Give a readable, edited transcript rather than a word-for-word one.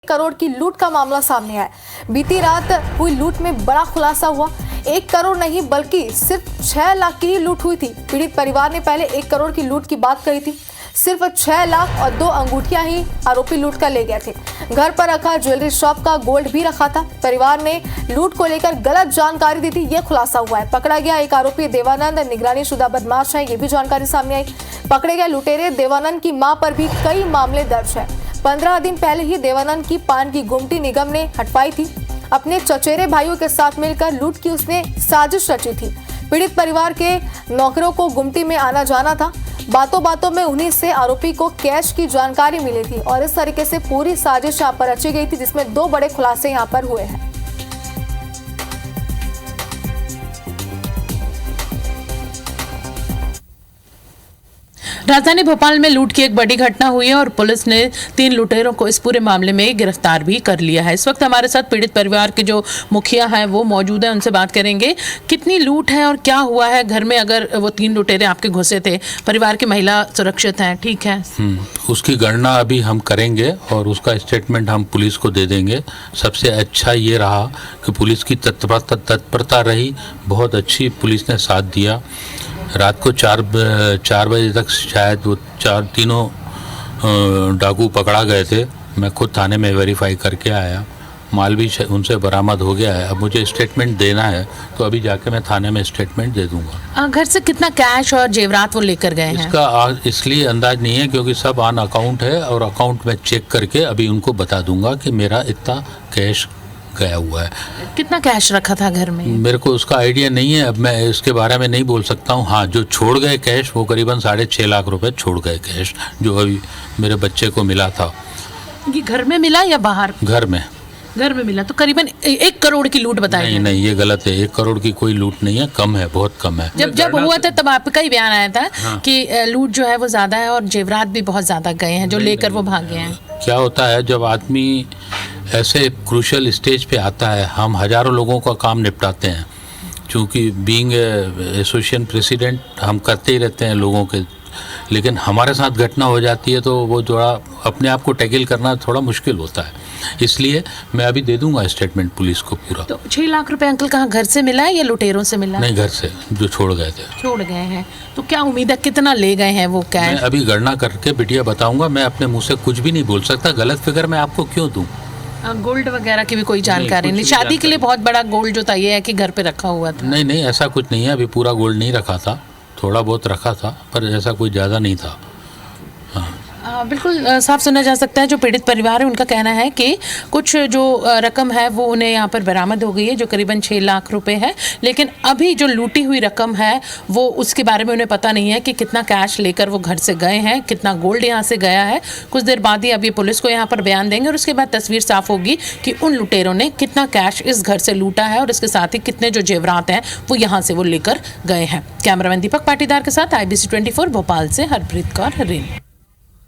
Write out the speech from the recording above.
करोड़ की लूट का मामला सामने आया। बीती रात हुई लूट में बड़ा खुलासा हुआ। 1 करोड़ नहीं बल्कि सिर्फ 6 लाख की ही लूट हुई थी। पीड़ित परिवार ने पहले 1 करोड़ की लूट की बात कही थी। सिर्फ 6 लाख और 2 अंगूठियां ही आरोपी लूट कर ले गए थे। घर पर रखा ज्वेलरी शॉप का गोल्ड भी रखा था। परिवार ने लूट को लेकर गलत जानकारी दी थी, यह खुलासा हुआ है। पकड़ा गया एक आरोपी देवानंद निगरानी शुदा बदमाश है, ये भी जानकारी सामने आई। पकड़े गए लुटेरे देवानंद की मां पर भी कई मामले दर्ज है। 15 दिन पहले ही देवानंद की पान की गुमटी निगम ने हटवाई थी। अपने चचेरे भाइयों के साथ मिलकर लूट की उसने साजिश रची थी। पीड़ित परिवार के नौकरों को गुमटी में आना जाना था। बातों बातों में उन्हीं से आरोपी को कैश की जानकारी मिली थी और इस तरीके से पूरी साजिश यहाँ पर रची गई थी, जिसमें 2 बड़े खुलासे यहाँ पर हुए हैं। राजधानी भोपाल में लूट की एक बड़ी घटना हुई है और पुलिस ने 3 लुटेरों को इस पूरे मामले में गिरफ्तार भी कर लिया है। इस वक्त हमारे साथ पीड़ित परिवार के जो मुखिया हैं वो मौजूद हैं, उनसे बात करेंगे। कितनी लूट है और क्या हुआ है घर में? अगर वो 3 लुटेरे आपके घुसे थे, परिवार की महिला सुरक्षित हैं, ठीक है? उसकी गणना अभी हम करेंगे और उसका स्टेटमेंट हम पुलिस को दे देंगे। सबसे अच्छा ये रहा कि पुलिस की तत्परता रही, बहुत अच्छी पुलिस ने साथ दिया। रात को 4 बजे तक शायद वो तीनों डाकू पकड़ा गए थे। मैं खुद थाने में वेरीफाई करके आया, माल भी उनसे बरामद हो गया है। अब मुझे स्टेटमेंट देना है तो अभी जाके मैं थाने में स्टेटमेंट दे दूंगा। घर से कितना कैश और जेवरात वो लेकर गए हैं? इसका इसलिए अंदाज नहीं है क्योंकि सब ऑन अकाउंट है और अकाउंट में चेक करके अभी उनको बता दूंगा कि मेरा इतना कैश गया हुआ है। कितना कैश रखा था घर में? मेरे को उसका आइडिया नहीं है, अब मैं इसके बारे में नहीं बोल सकता हूँ। हाँ, जो छोड़ गए कैश वो करीबन 6.5 लाख रुपए छोड़ गए कैश, जो अभी मेरे बच्चे को मिला था। ये घर में मिला या बाहर? घर में मिला। तो करीबन 1 करोड़ की लूट बताई? नहीं, ये गलत है। 1 करोड़ की कोई लूट नहीं है, कम है, बहुत कम है। जब हुआ था तब आपका ही बयान आया था कि लूट जो है वो ज्यादा है और जेवरात भी बहुत ज्यादा गए हैं जो लेकर वो भागे हैं। क्या होता है जब आदमी ऐसे क्रूशल स्टेज पे आता है, हम हजारों लोगों का काम निपटाते हैं। क्योंकि बीइंग एसोसिएशन प्रेसिडेंट हम करते ही रहते हैं लोगों के, लेकिन हमारे साथ घटना हो जाती है तो वो थोड़ा अपने आप को टैकल करना थोड़ा मुश्किल होता है। इसलिए मैं अभी दे दूंगा स्टेटमेंट पुलिस को पूरा। तो 6 लाख रुपए अंकल कहाँ घर से मिला है या लुटेरों से मिला? नहीं, घर से जो छोड़ गए थे। छोड़ गए हैं तो क्या उम्मीद है कितना ले गए हैं वो कैश? मैं अभी गणना करके बिटिया बताऊंगा। मैं अपने मुँह से कुछ भी नहीं बोल सकता, गलत फिगर मैं आपको क्यों दूँ। गोल्ड वगैरह की भी कोई जानकारी नहीं? शादी के लिए बहुत बड़ा गोल्ड जो था ये है कि घर पे रखा हुआ था? नहीं, ऐसा कुछ नहीं है। अभी पूरा गोल्ड नहीं रखा था, थोड़ा बहुत रखा था, पर ऐसा कोई ज़्यादा नहीं था। बिल्कुल साफ सुना जा सकता है। जो पीड़ित परिवार है उनका कहना है कि कुछ जो रकम है वो उन्हें यहाँ पर बरामद हो गई है, जो करीबन 6 लाख रुपए है। लेकिन अभी जो लूटी हुई रकम है वो उसके बारे में उन्हें पता नहीं है कि कितना कैश लेकर वो घर से गए हैं, कितना गोल्ड यहाँ से गया है। कुछ देर बाद ही अभी पुलिस को यहाँ पर बयान देंगे और उसके बाद तस्वीर साफ होगी कि उन लुटेरों ने कितना कैश इस घर से लूटा है और इसके साथ ही कितने जो जेवरात हैं वो यहाँ से वो लेकर गए हैं। कैमरामैन दीपक पाटीदार के साथ IBC 24 भोपाल से हरप्रीत कौर, हरियाणा।